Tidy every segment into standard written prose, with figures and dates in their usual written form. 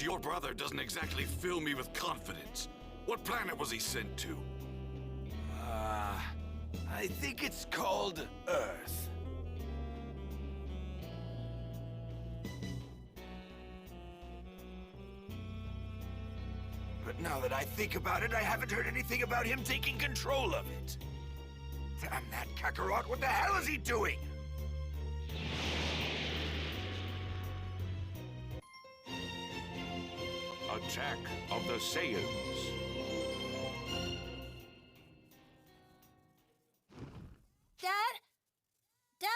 Seems your brother doesn't exactly fill me with confidence. What planet was he sent to? I think it's called Earth. But now that I think about it, I haven't heard anything about him taking control of it. Damn that Kakarot, what the hell is he doing? Attack of the Saiyans. Dad? Dad?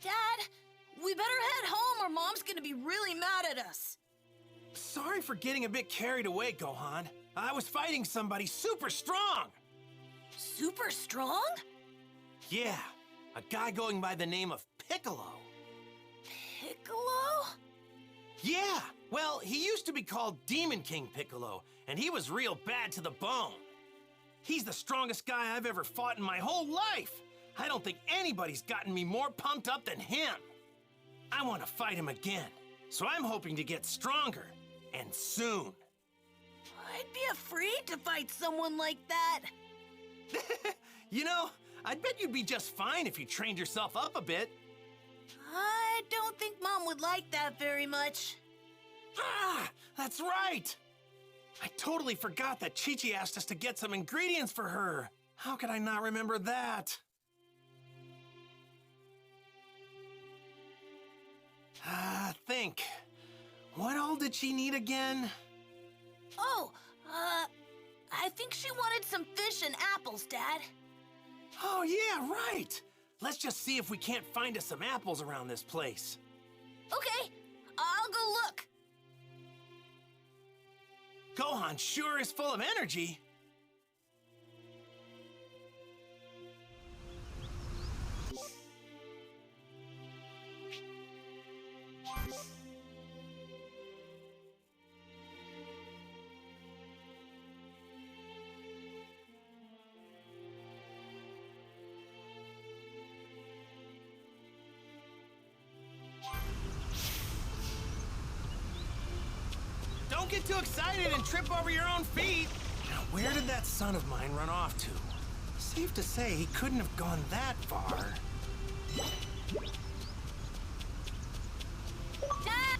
Dad, we better head home or Mom's gonna be really mad at us. Sorry for getting a bit carried away, Gohan. I was fighting somebody super strong. Super strong? Yeah, a guy going by the name of Piccolo. Piccolo? Yeah, well, he used to be called Demon King Piccolo, and he was real bad to the bone. He's the strongest guy I've ever fought in my whole life. I don't think anybody's gotten me more pumped up than him. I want to fight him again, so I'm hoping to get stronger, and soon. I'd be afraid to fight someone like that. You know, I'd bet you'd be just fine if you trained yourself up a bit. I don't think Mom would like that very much. Ah, that's right! I totally forgot that Chi-Chi asked us to get some ingredients for her. How could I not remember that? Think. What all did she need again? Oh, I think she wanted some fish and apples, Dad. Oh, yeah, right! Let's just see if we can't find us some apples around this place. Okay, I'll go look. Gohan sure is full of energy. Don't get too excited and trip over your own feet. Now, where did that son of mine run off to? Safe to say he couldn't have gone that far. Dad!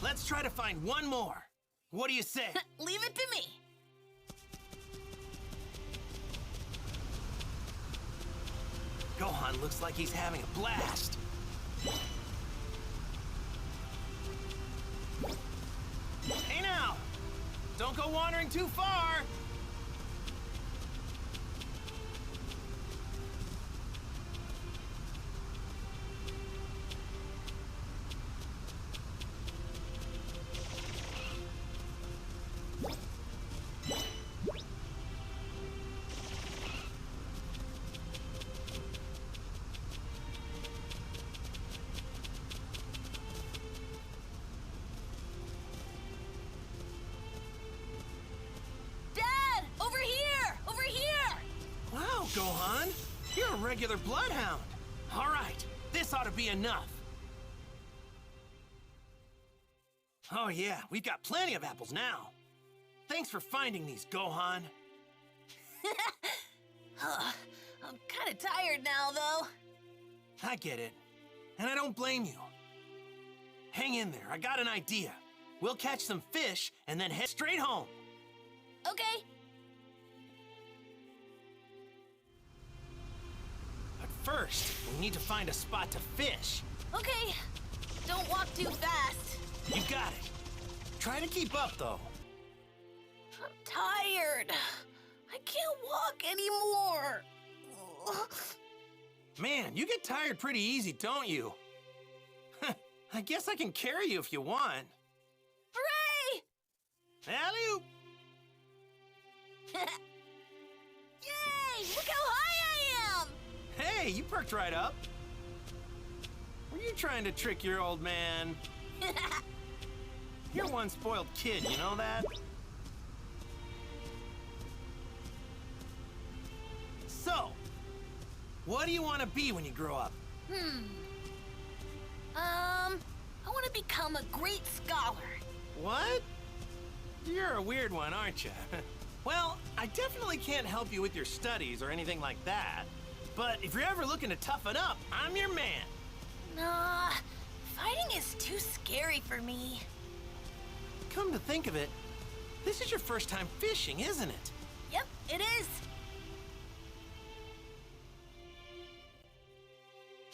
Let's try to find one more. What do you say? Leave it to me. Gohan looks like he's having a blast. Hey now! Don't go wandering too far! Dad! Over here! Over here! Wow, Gohan! You're a regular bloodhound! Alright, this ought to be enough. Oh yeah, we've got plenty of apples now. Thanks for finding these, Gohan. I'm kind of tired now, though. I get it, and I don't blame you. Hang in there, I got an idea. We'll catch some fish and then head straight home. Okay. But first, we need to find a spot to fish. Okay. Don't walk too fast. You got it. Try to keep up, though. I'm tired. I can't walk anymore. Man, you get tired pretty easy, don't you? I guess I can carry you if you want. Hooray! Alley-oop! Yay! Look how high I am! Hey, you perked right up. Were you trying to trick your old man? You're one spoiled kid, you know that? What do you want to be when you grow up? I want to become a great scholar. What? You're a weird one, aren't you? Well, I definitely can't help you with your studies or anything like that. But if you're ever looking to toughen up, I'm your man. Nah, fighting is too scary for me. Come to think of it, this is your first time fishing, isn't it? Yep, it is.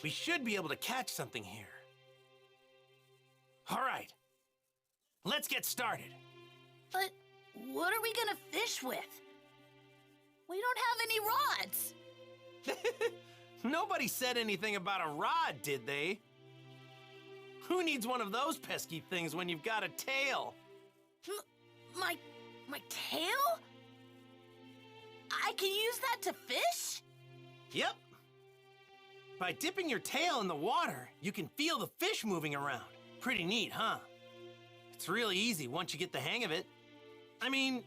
We should be able to catch something here. All right, let's get started. But what are we gonna fish with? We don't have any rods. Nobody said anything about a rod, did they? Who needs one of those pesky things when you've got a tail? My tail? I can use that to fish? Yep. By dipping your tail in the water, you can feel the fish moving around. Pretty neat, huh? It's really easy once you get the hang of it. I mean,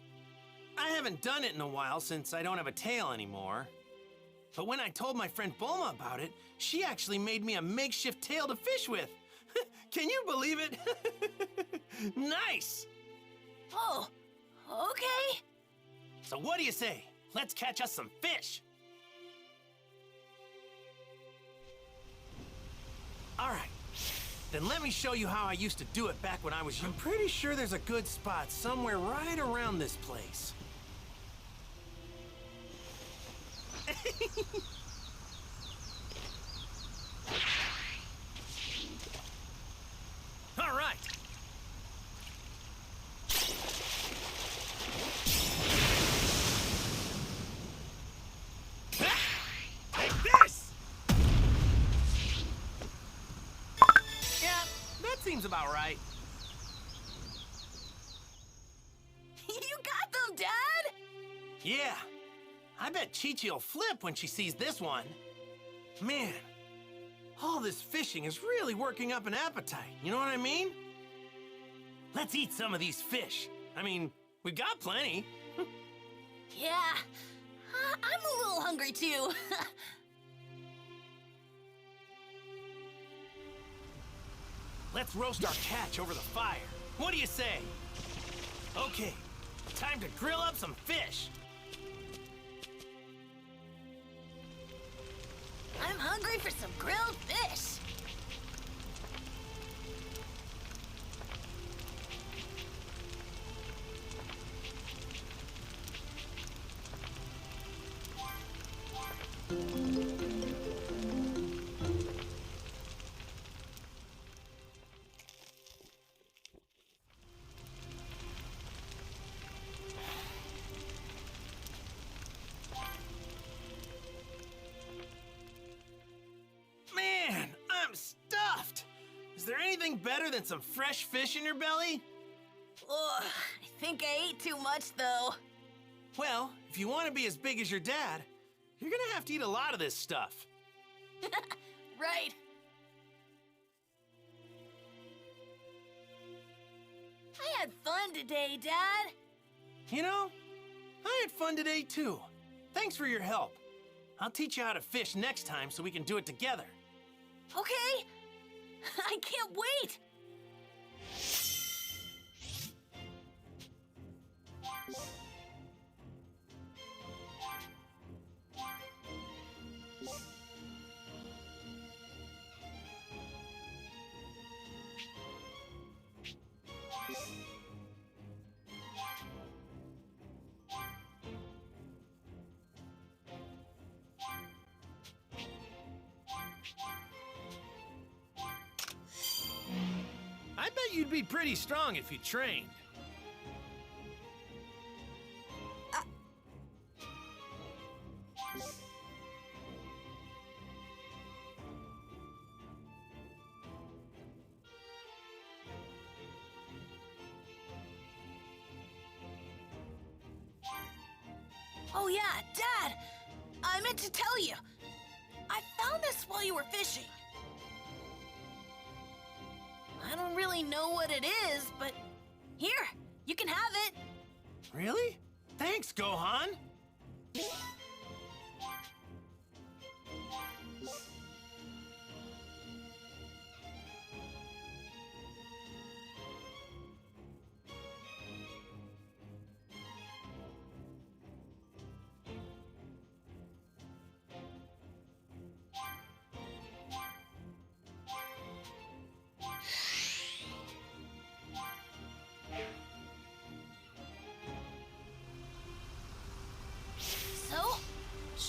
I haven't done it in a while since I don't have a tail anymore. But when I told my friend Bulma about it, she actually made me a makeshift tail to fish with. Can you believe it? Nice! Oh, okay. So what do you say? Let's catch us some fish. All right, then let me show you how I used to do it back when I was young. I'm pretty sure there's a good spot somewhere right around this place. All right. Take this! Yeah, that seems about right. You got them, Dad? Yeah, I bet Chi-Chi will flip when she sees this one. Man, all this fishing is really working up an appetite, you know what I mean? Let's eat some of these fish. I mean, we've got plenty. Yeah, I'm a little hungry too. Let's roast our catch over the fire. What do you say? Okay, time to grill up some fish. I'm hungry for some grilled fish. Man, I'm stuffed. Is there anything better than some fresh fish in your belly? Ugh, I think I ate too much, though. Well, if you want to be as big as your dad, you're gonna have to eat a lot of this stuff. Right. I had fun today, Dad. You know, I had fun today too. Thanks for your help. I'll teach you how to fish next time so we can do it together. Okay. I can't wait. I bet you'd be pretty strong if you trained. Oh yeah, Dad! I meant to tell you. I found this while you were fishing. I don't really know what it is, but here, you can have it. Really? Thanks, Gohan.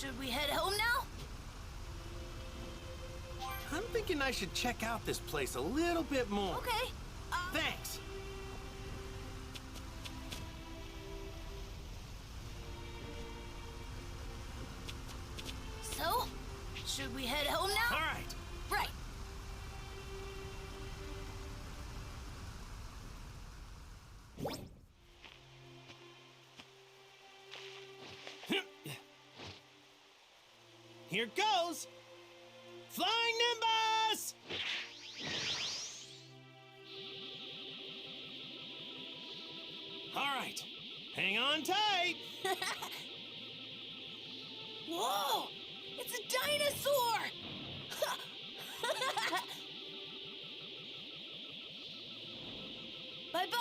Should we head home now? I'm thinking I should check out this place a little bit more. Okay. Thanks. So, should we head home now? All right. Right. Here goes! Flying Nimbus! All right, hang on tight. Whoa! It's a dinosaur! Bye-bye!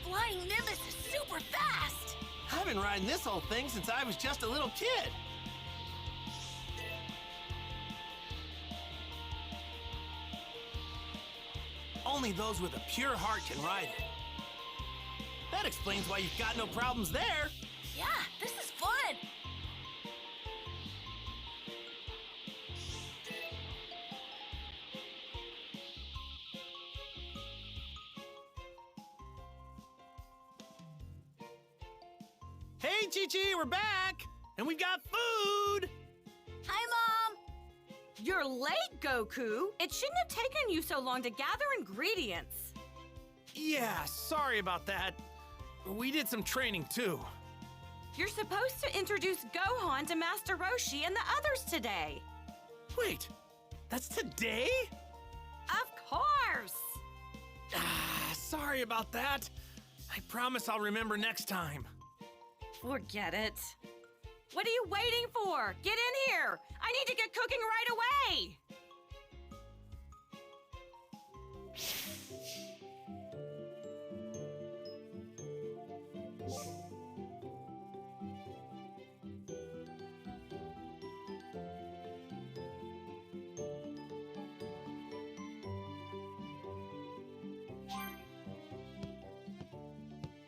Flying Nimbus is super fast! I've been riding this whole thing since I was just a little kid. Only those with a pure heart can ride it. That explains why you've got no problems there. Yeah, this is fun! Hey, Chi-Chi, we're back! And we've got food! Hi, Mom! You're late, Goku. It shouldn't have taken you so long to gather ingredients. Yeah, sorry about that. We did some training, too. You're supposed to introduce Gohan to Master Roshi and the others today. Wait, that's today? Of course! Sorry about that. I promise I'll remember next time. Forget it. What are you waiting for? Get in here! I need to get cooking right away!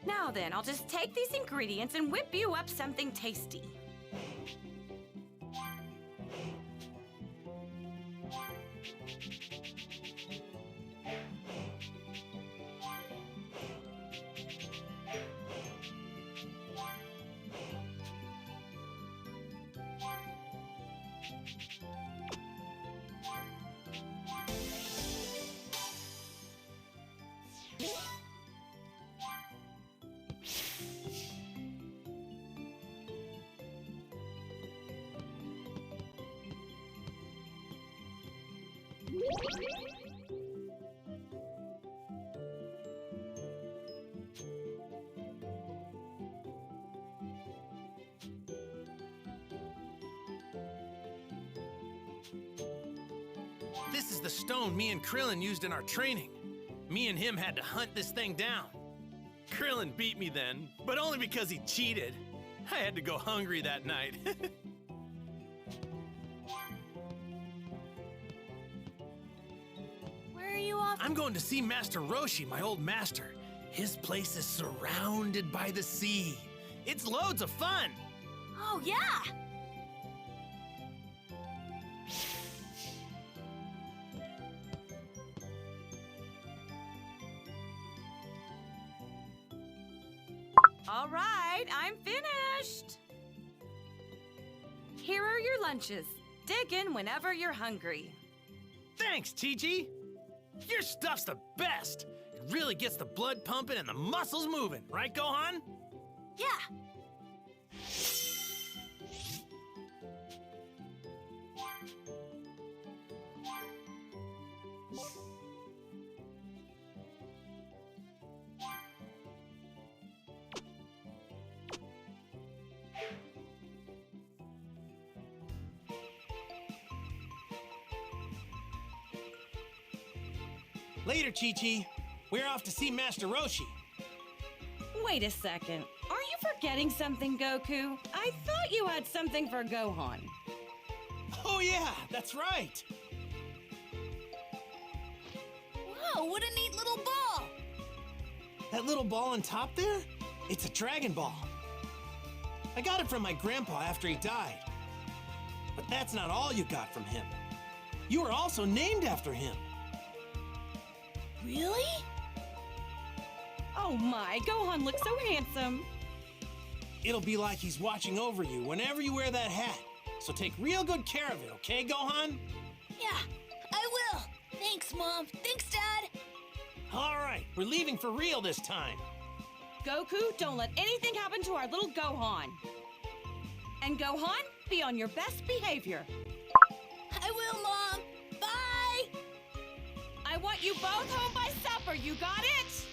Now then, I'll just take these ingredients and whip you up something tasty. This is the stone me and Krillin used in our training. Me and him had to hunt this thing down. Krillin beat me then, but only because he cheated. I had to go hungry that night. Where are you off? I'm going to see Master Roshi, my old master. His place is surrounded by the sea. It's loads of fun. Oh, yeah! All right, I'm finished. Here are your lunches. Dig in whenever you're hungry. Thanks, Chi-Chi. Your stuff's the best. It really gets the blood pumping and the muscles moving, right, Gohan? Yeah! Later, Chi-Chi. We're off to see Master Roshi. Wait a second. Are you forgetting something, Goku? I thought you had something for Gohan. Oh yeah, that's right. Whoa, what a neat little ball! That little ball on top there? It's a Dragon Ball. I got it from my grandpa after he died. But that's not all you got from him. You were also named after him. Really? Oh my, Gohan looks so handsome. It'll be like he's watching over you whenever you wear that hat. So take real good care of it, okay, Gohan? Yeah, I will. Thanks, Mom. Thanks, Dad. All right, we're leaving for real this time. Goku, don't let anything happen to our little Gohan. And Gohan, be on your best behavior. I will, Mom. Bye! I want you both home by supper, you got it?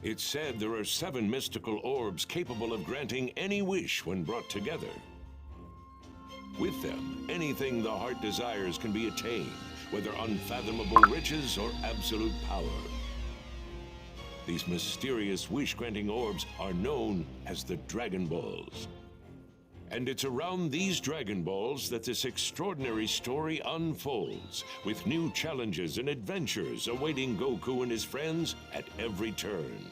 It's said there are 7 mystical orbs capable of granting any wish when brought together. With them, anything the heart desires can be attained, whether unfathomable riches or absolute power. These mysterious wish-granting orbs are known as the Dragon Balls. And it's around these Dragon Balls that this extraordinary story unfolds, with new challenges and adventures awaiting Goku and his friends at every turn.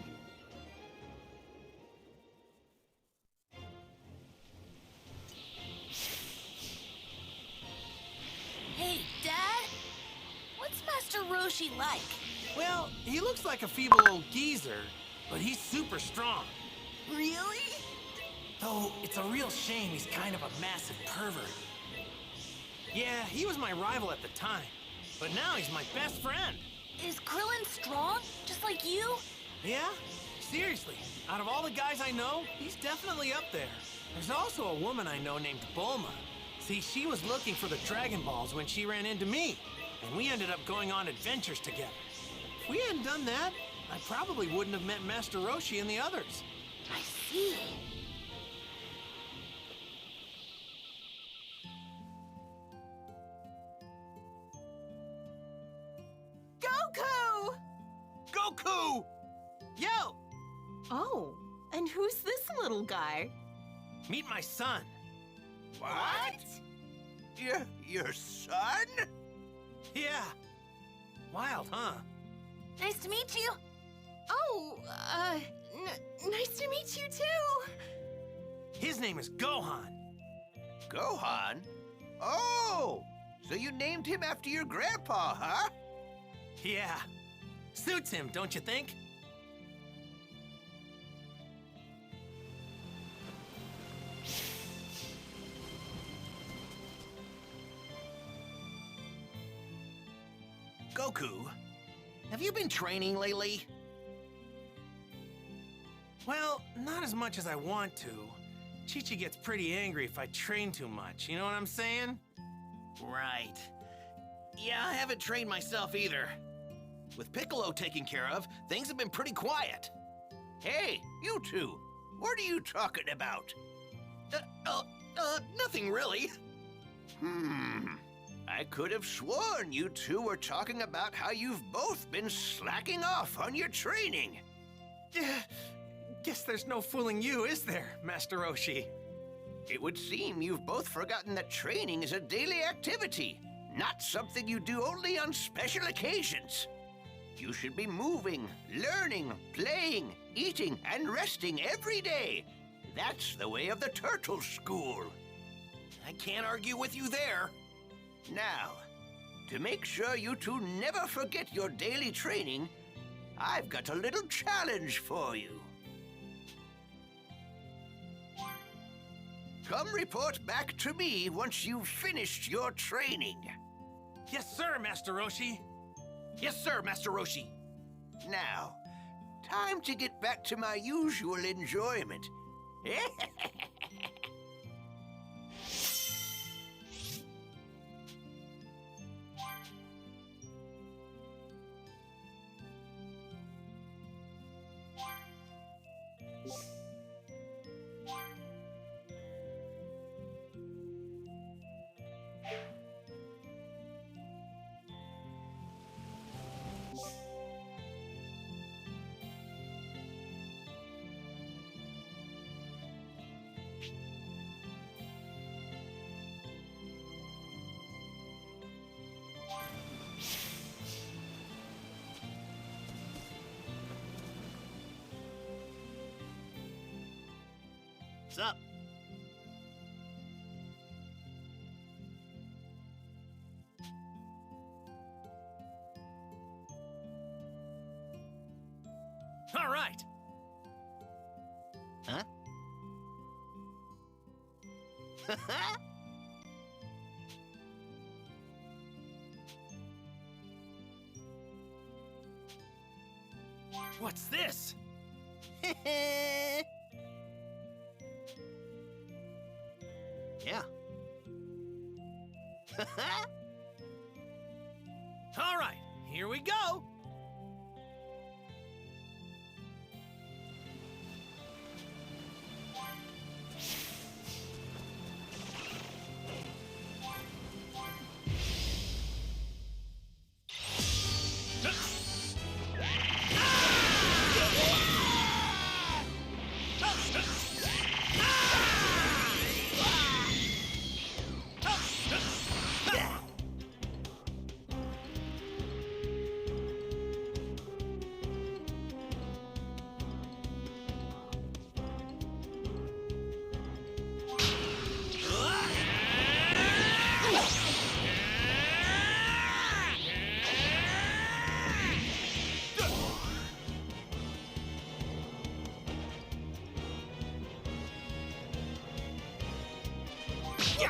Hey, Dad? What's Master Roshi like? Well, he looks like a feeble old geezer, but he's super strong. Really? Though it's a real shame he's kind of a massive pervert. Yeah, he was my rival at the time, but now he's my best friend. Is Krillin strong, just like you? Yeah? Seriously, out of all the guys I know, he's definitely up there. There's also a woman I know named Bulma. See, she was looking for the Dragon Balls when she ran into me, and we ended up going on adventures together. If we hadn't done that, I probably wouldn't have met Master Roshi and the others. I see. Goku! Goku! Yo! Oh, and who's this little guy? Meet my son. What? Your son? Yeah. Wild, huh? Nice to meet you. Oh, nice to meet you too. His name is Gohan. Gohan? Oh! So you named him after your grandpa, huh? Yeah. Suits him, don't you think? Goku, have you been training lately? Well, not as much as I want to. Chi-Chi gets pretty angry if I train too much, you know what I'm saying? Right. Yeah, I haven't trained myself either. With Piccolo taken care of, things have been pretty quiet. Hey, you two, what are you talking about? Nothing really. I could have sworn you two were talking about how you've both been slacking off on your training. Guess there's no fooling you, is there, Master Roshi? It would seem you've both forgotten that training is a daily activity, not something you do only on special occasions. You should be moving, learning, playing, eating, and resting every day. That's the way of the Turtle School. I can't argue with you there. Now, to make sure you two never forget your daily training, I've got a little challenge for you. Come report back to me once you've finished your training. Yes, sir, Master Roshi. Yes, sir, Master Roshi. Now, time to get back to my usual enjoyment. Sup? All right. Huh? What's this? Yeah. All right, here we go.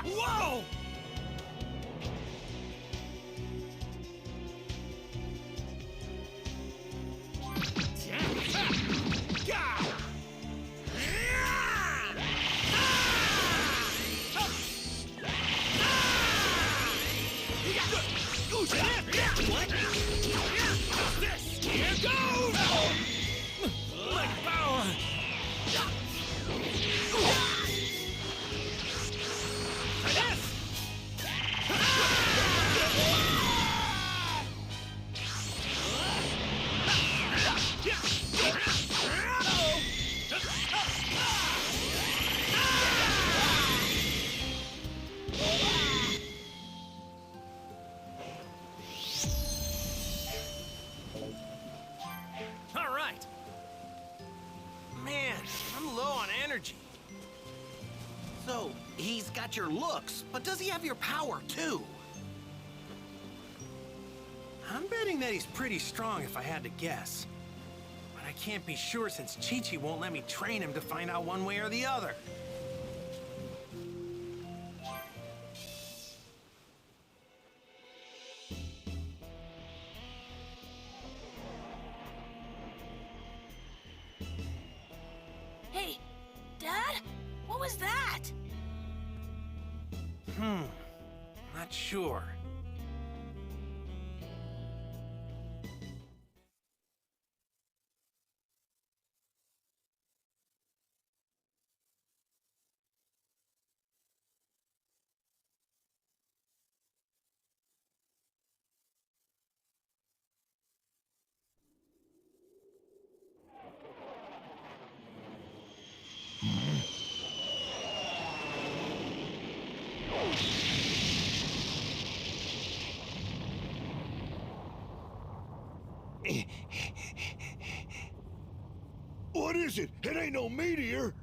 Whoa! What? This! Here goes! Like power! All right. Man, I'm low on energy. So, he's got your looks, but does he have your power, too? I'm betting that he's pretty strong if I had to guess. But I can't be sure since Chi-Chi won't let me train him to find out one way or the other. Hey, Dad? What was that? Not sure. What is it? It ain't no meteor.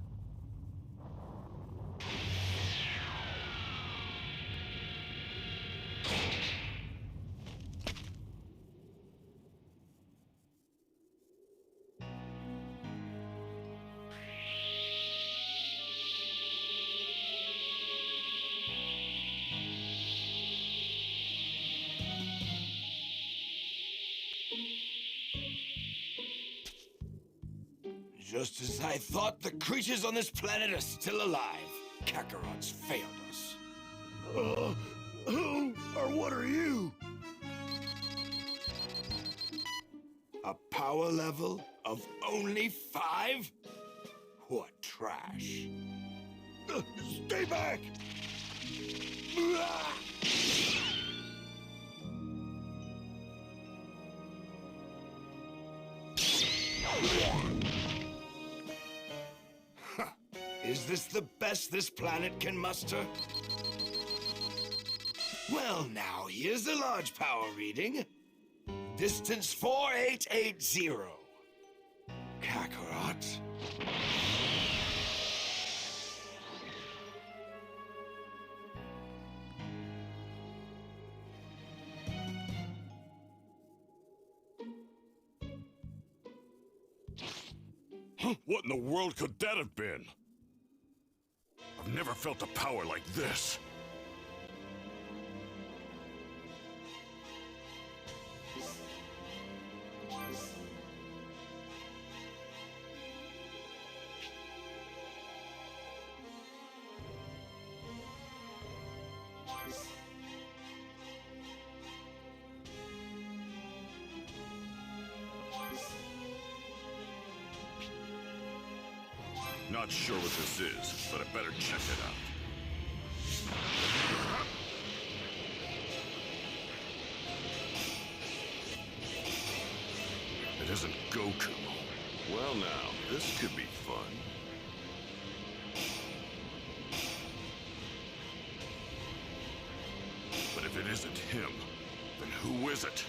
Just as I thought, the creatures on this planet are still alive. Kakarot's failed us. Who or what are you? A power level of only 5? What trash. Stay back! Is this the best this planet can muster? Well, now, here's a large power reading. Distance 4880. Kakarot. What in the world could that have been? I've never felt a power like this. Not sure what this is, but I better check it out. It isn't Goku. Well now, this could be fun. But if it isn't him, then who is it?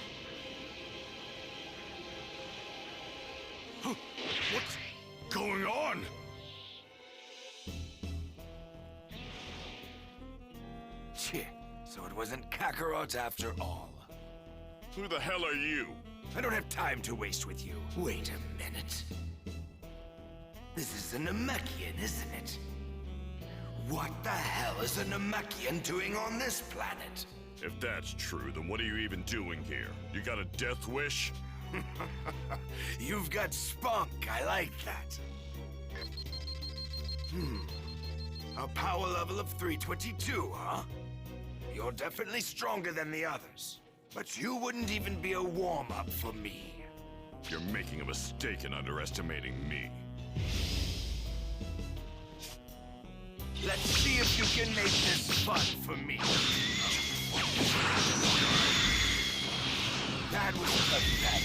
What's going on? So it wasn't Kakarot after all. Who the hell are you? I don't have time to waste with you. Wait a minute. This is a Namekian, isn't it? What the hell is a Namekian doing on this planet? If that's true, then what are you even doing here? You got a death wish? You've got spunk, I like that. A power level of 322, huh? You're definitely stronger than the others. But you wouldn't even be a warm-up for me. You're making a mistake in underestimating me. Let's see if you can make this fun for me. That was pathetic.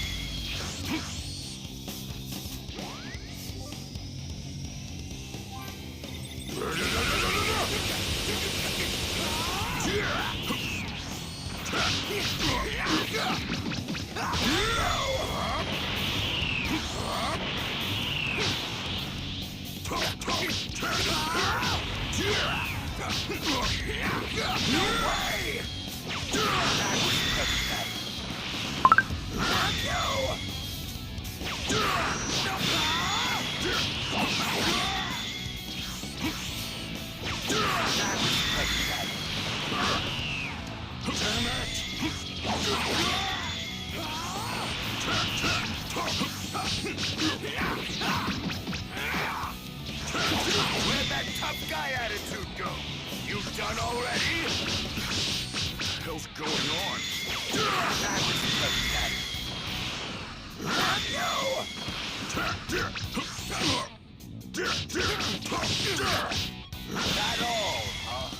Where'd that tough guy attitude go? You done already? What the hell's going on? That was pathetic. That all, huh?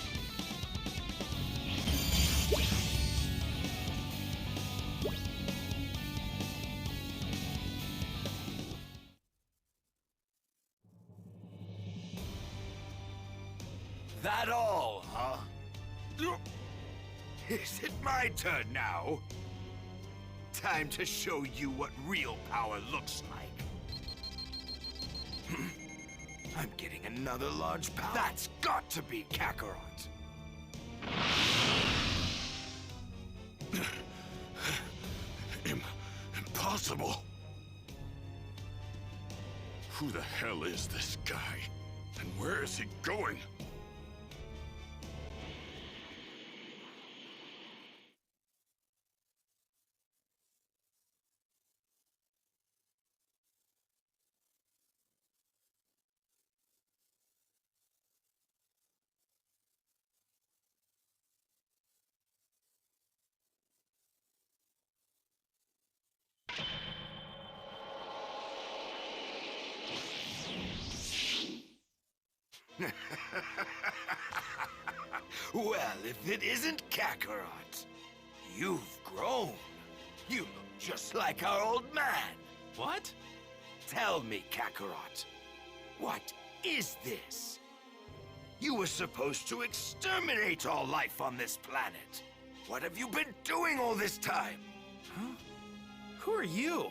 That all, huh? Is it my turn now? Time to show you what real power looks like. I'm getting another large power. That's got to be Kakarot. Impossible. Who the hell is this guy? And where is he going? Well, if it isn't Kakarot, you've grown. You look just like our old man. What? Tell me, Kakarot, what is this? You were supposed to exterminate all life on this planet. What have you been doing all this time? Huh? Who are you?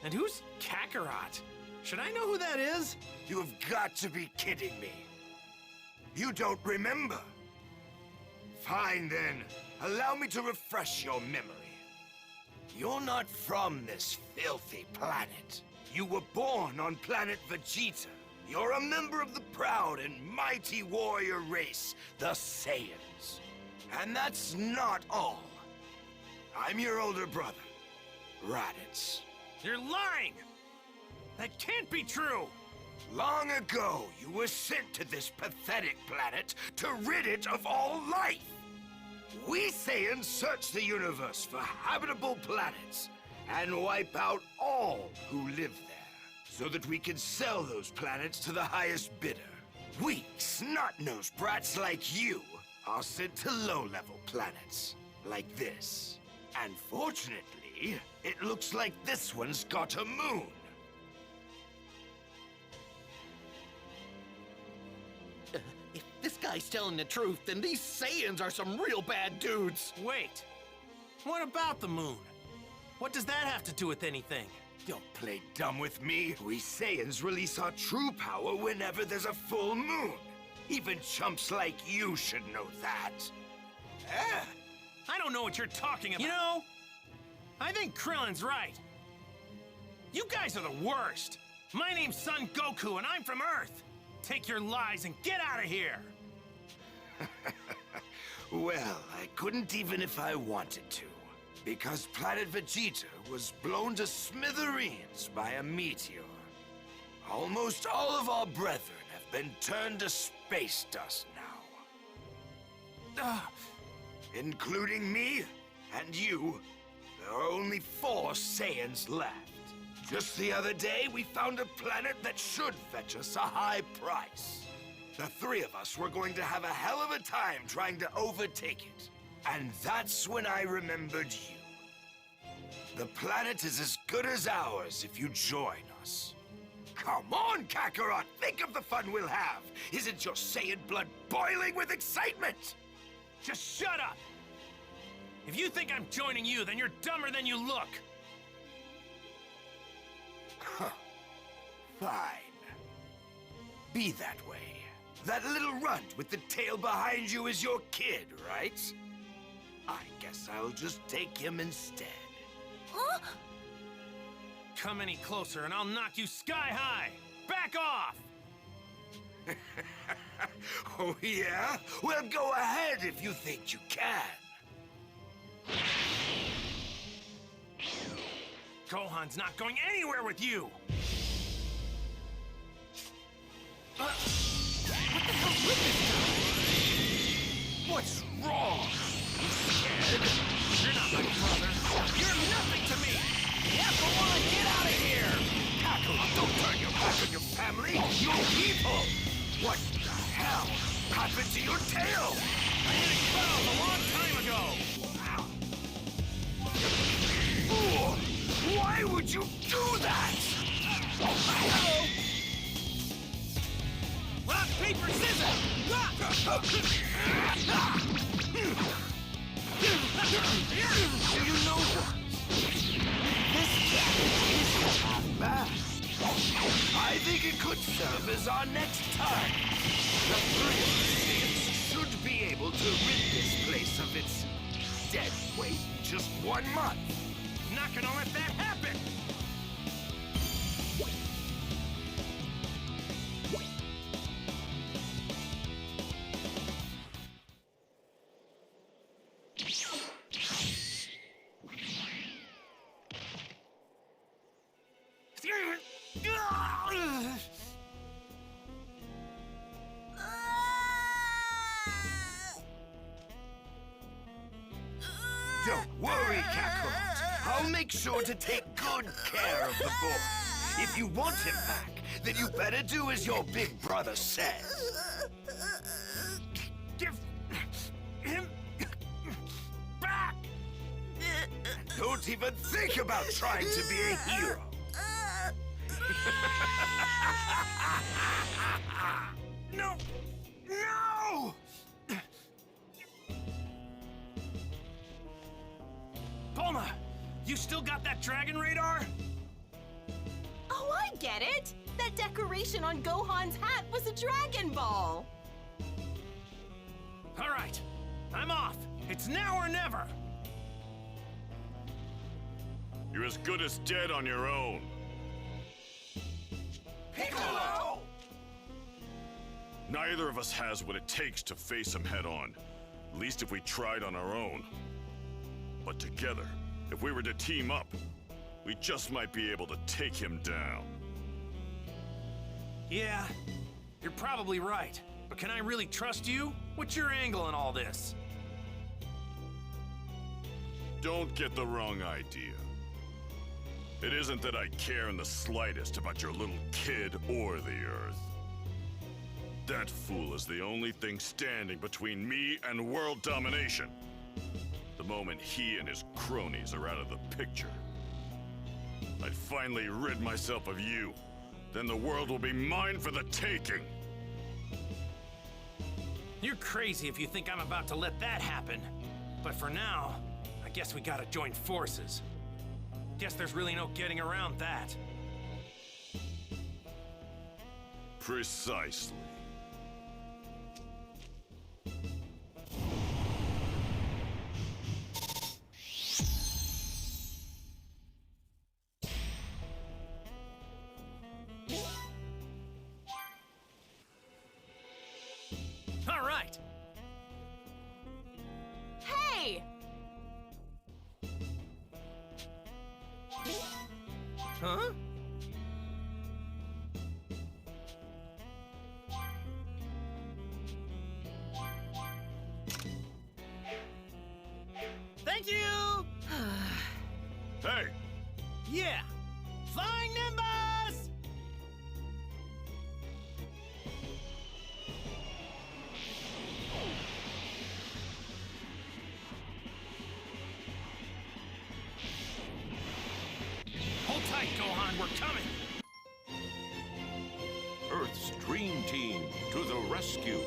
And who's Kakarot? Should I know who that is? You've got to be kidding me. You don't remember? Fine then, allow me to refresh your memory. You're not from this filthy planet. you were born on planet Vegeta. You're a member of the proud and mighty warrior race, the Saiyans. And that's not all. I'm your older brother, Raditz. You're lying! That can't be true! Long ago, you were sent to this pathetic planet to rid it of all life. We Saiyans search the universe for habitable planets and wipe out all who live there, so that we can sell those planets to the highest bidder. Weak, snot-nosed brats like you are sent to low-level planets, like this. And fortunately, it looks like this one's got a moon. If this guy's telling the truth, then these Saiyans are some real bad dudes. Wait. What about the moon? What does that have to do with anything? Don't play dumb with me. We Saiyans release our true power whenever there's a full moon. Even chumps like you should know that. I don't know what you're talking about. You know, I think Krillin's right. You guys are the worst. My name's Son Goku, and I'm from Earth. Take your lies and get out of here. Well, I couldn't even if I wanted to. Because planet Vegeta was blown to smithereens by a meteor. Almost all of our brethren have been turned to space dust now. Including me and you, there are only 4 Saiyans left. Just the other day, we found a planet that should fetch us a high price. The 3 of us were going to have a hell of a time trying to overtake it. And that's when I remembered you. The planet is as good as ours if you join us. Come on, Kakarot! Think of the fun we'll have! Isn't your Saiyan blood boiling with excitement? Just shut up! If you think I'm joining you, then you're dumber than you look. Huh. Fine. Be that way. That little runt with the tail behind you is your kid, right? I guess I'll just take him instead. Huh? Come any closer and I'll knock you sky high! Back off! Oh, yeah? Well, go ahead if you think you can. Gohan's not going anywhere with you! What the hell's with this guy? What's wrong? You scared? You're not my brother. You're nothing to me! Yep, I want to get out of here! Kakarot, don't turn your back on your family, your people! What the hell happened to your tail? I had it cut off a long time ago! Fool! Why would you do that? Hello? Rock, paper, scissors! Do you know what? This challenge isn't half bad. I think it could serve as our next target. The 3 of us should be able to rid this place of its dead weight in just 1 month. Not gonna let that happen! Don't worry, Kakarot. I'll make sure to take good care of the boy. If you want him back, then you better do as your big brother says. Give him back! And don't even think about trying to be a hero. No! No! Bulma, you still got that dragon radar? Oh, I get it! That decoration on Gohan's hat was a Dragon Ball! All right, I'm off. It's now or never. You're as good as dead on your own. Piccolo! Neither of us has what it takes to face him head on. At least if we tried on our own. But together, if we were to team up, we just might be able to take him down. Yeah, you're probably right. But can I really trust you? What's your angle in all this? Don't get the wrong idea. It isn't that I care in the slightest about your little kid or the Earth. That fool is the only thing standing between me and world domination. The moment he and his cronies are out of the picture, I'd finally rid myself of you. Then the world will be mine for the taking. You're crazy if you think I'm about to let that happen. But for now, I guess we gotta join forces. Guess there's really no getting around that. Precisely. All right. Hey! Huh? Thank you! Hey! Yeah! Flying Nimbus! Hold tight, Gohan, we're coming! Earth's Dream Team to the rescue.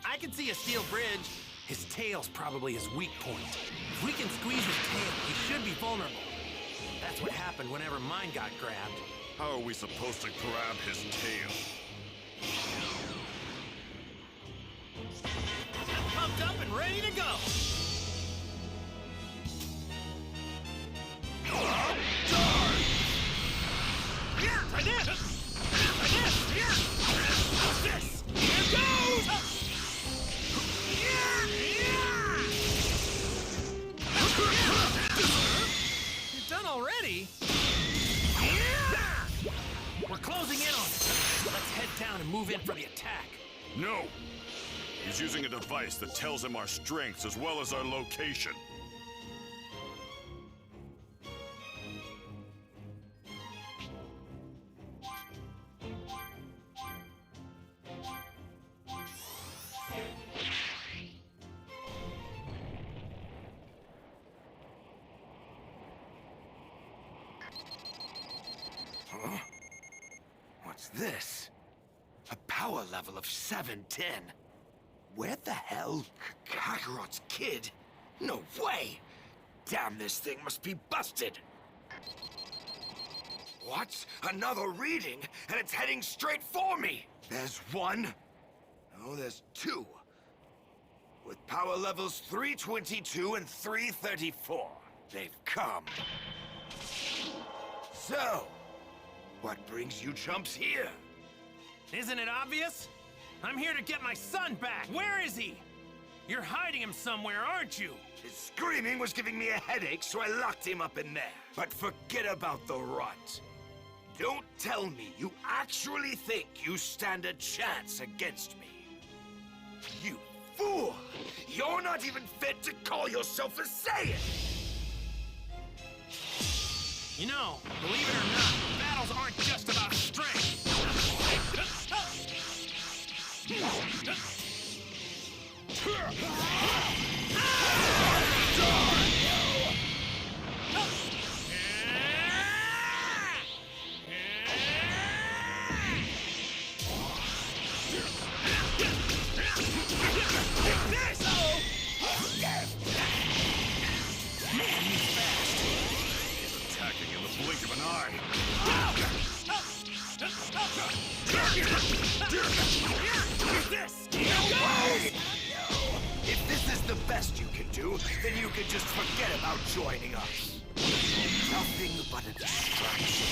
I can see a steel bridge. His tail's probably his weak point. If we can squeeze his tail, he should be vulnerable. That's what happened whenever mine got grabbed. How are we supposed to grab his tail? I'm pumped up and ready to go. Here, try this! Try this! Here! What's this? Here goes! You're done already? We're closing in on it. Let's head down and move in for the attack. No! He's using a device that tells him our strengths as well as our location. Huh? What's this? A power level of 710. Where the hell? Kakarot's kid? No way! Damn, this thing must be busted! What? Another reading? And it's heading straight for me! There's one. No, there's two. With power levels 322 and 334. They've come. So, what brings you chumps here? Isn't it obvious? I'm here to get my son back. Where is he? You're hiding him somewhere, aren't you? His screaming was giving me a headache, so I locked him up in there. But forget about the rot. Don't tell me you actually think you stand a chance against me. You fool! You're not even fit to call yourself a Saiyan! You know, believe it or not, battles aren't just about strength. Attacking in the blink of an eye. If this is the best you can do, then you can just forget about joining us. Nothing but a distraction.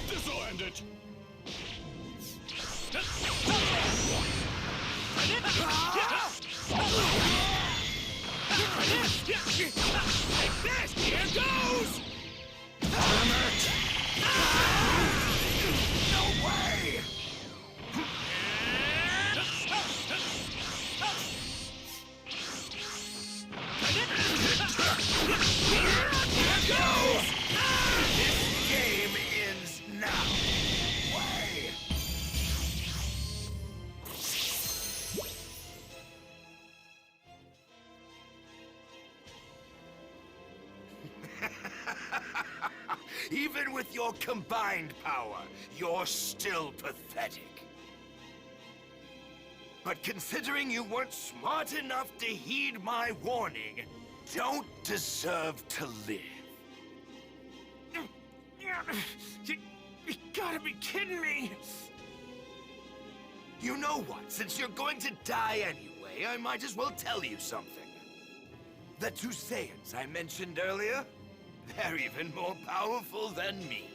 This'll end it. Here goes! No way! This game ends now. Way! Even with your combined power, you're still pathetic. But considering you weren't smart enough to heed my warning, don't deserve to live. You gotta be kidding me! You know what? Since you're going to die anyway, I might as well tell you something. The two Saiyans I mentioned earlier, they're even more powerful than me.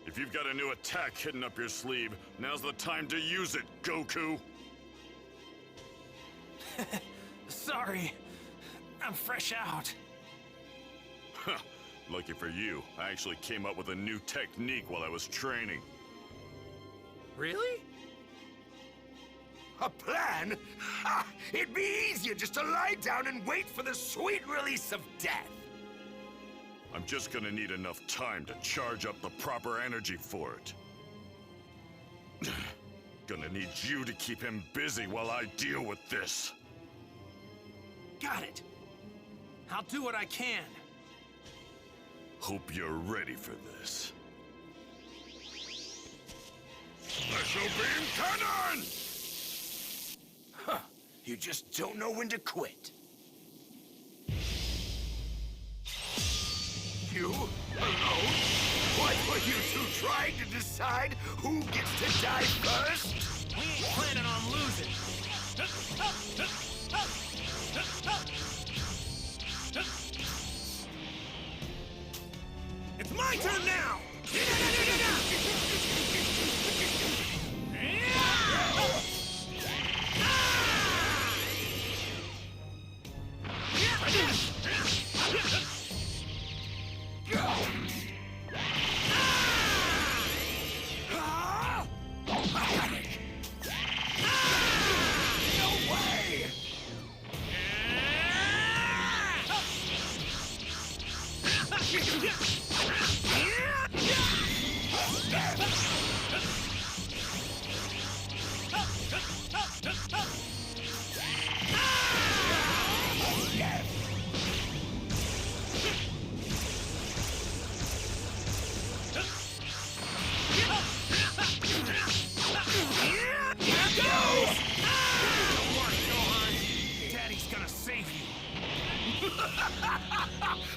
If you've got a new attack hidden up your sleeve, now's the time to use it, Goku. Sorry, I'm fresh out. Huh. Lucky for you, I actually came up with a new technique while I was training. Really? A plan? Ha! It'd be easier just to lie down and wait for the sweet release of death. I'm just gonna need enough time to charge up the proper energy for it. Gonna need you to keep him busy while I deal with this. Got it. I'll do what I can. Hope you're ready for this. Special Beam Cannon! Huh. You just don't know when to quit. You? Alone? What were you two trying to decide who gets to die first? We ain't planning on losing. It's my turn now!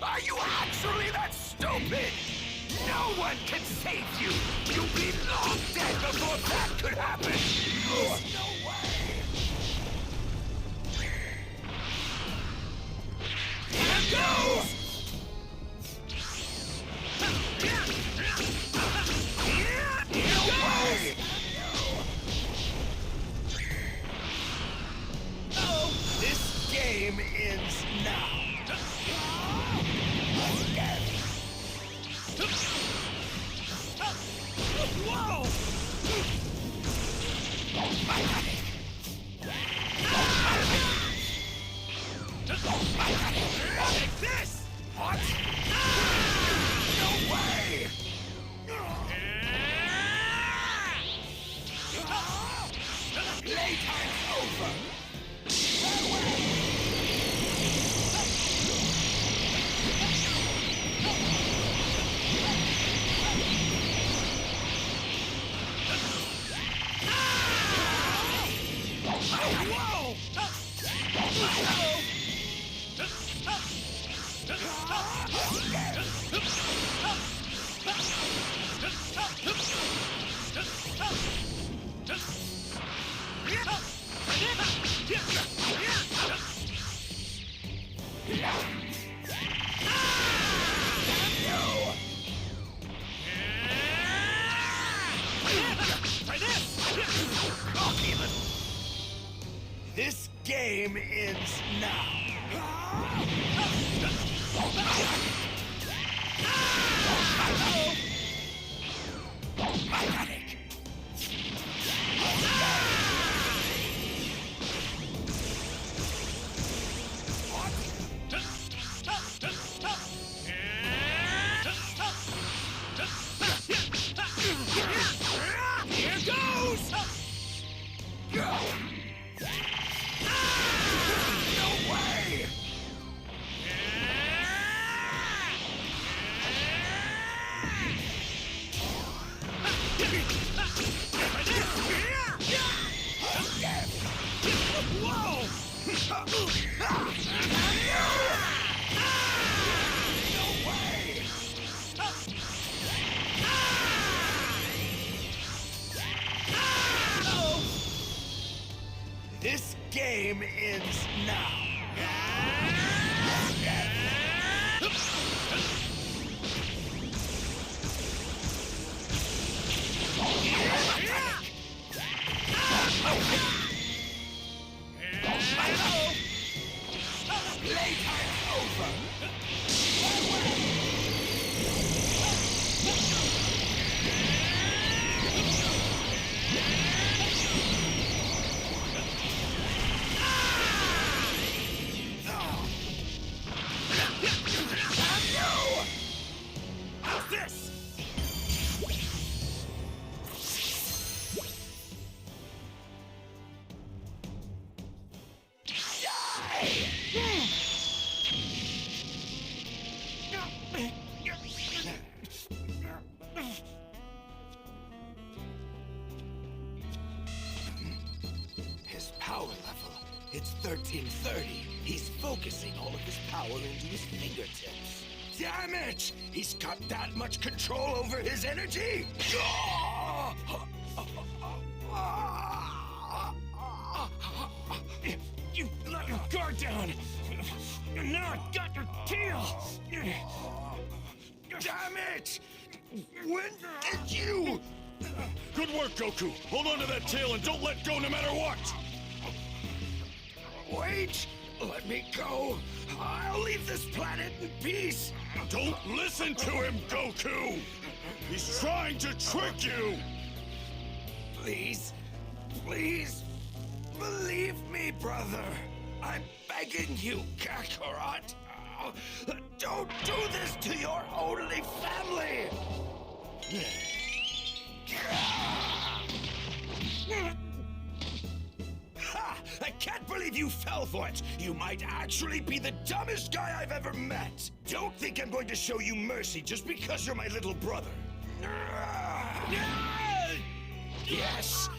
Are you actually that stupid? No one can save you! You'll be long dead before that could happen! There's no way! Here goes! No way! game ends now. Whoa! Take this! What? No way! Playtime's over! Whoa! This game ends now. Here goes! No way! This game ends now. Playtime's over. How's this? His power level, it's 1330. He's focusing all of his power into his fingertips. Damn it! He's got that much control over his energy? You let your guard down! And now I got your tail! Damn it! When did you... Good work, Goku. Hold on to that tail and don't let go no matter what. Wait! Let me go! I'll leave this planet in peace! Don't listen to him, Goku! He's trying to trick you! Please, please, believe me, brother. I'm begging you, Kakarot. Don't do this to your only family! Ha! I can't believe you fell for it! You might actually be the dumbest guy I've ever met! Don't think I'm going to show you mercy just because you're my little brother! Yes!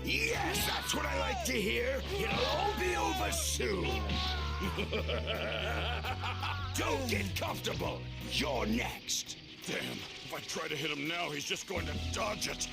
Yes, that's what I like to hear! It'll all be over soon! Don't get comfortable! You're next! Damn, if I try to hit him now, he's just going to dodge it.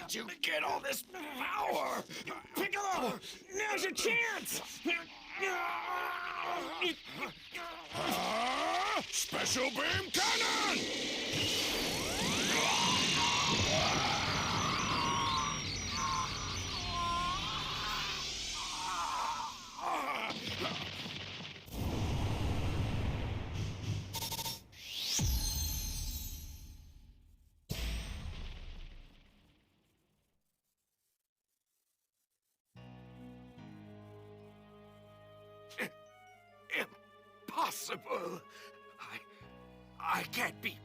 did you get all this power? Piccolo, now's your chance! Special beam cannon! Impossible. I can't be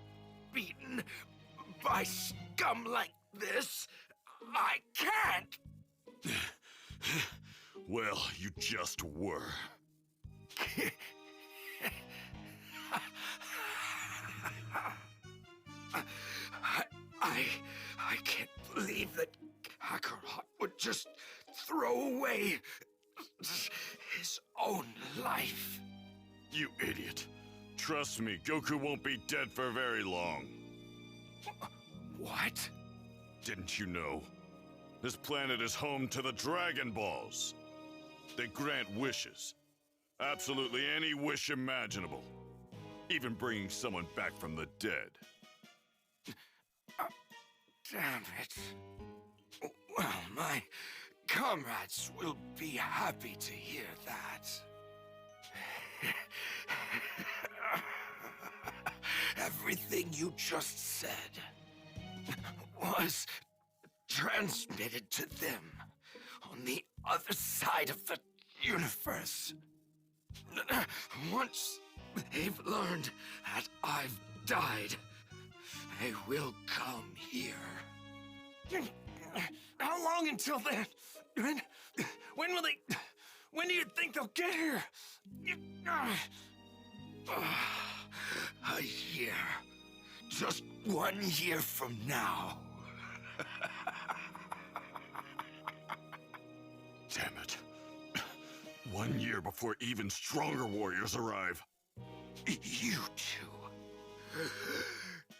beaten by scum like this. I can't. Well, you just were. I can't believe that Kakarot would just throw away his own life. You idiot. Trust me, Goku won't be dead for very long. What? Didn't you know? This planet is home to the Dragon Balls. They grant wishes. Absolutely any wish imaginable. Even bringing someone back from the dead. Damn it. Well, my comrades will be happy to hear that. Everything you just said was transmitted to them on the other side of the universe. Once they've learned that I've died, they will come here. How long until then? When will they... When do you think they'll get here? A year. Just 1 year from now. Damn it. 1 year before even stronger warriors arrive. You two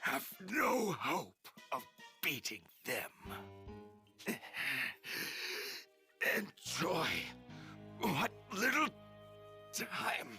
have no hope of beating them. Enjoy what little time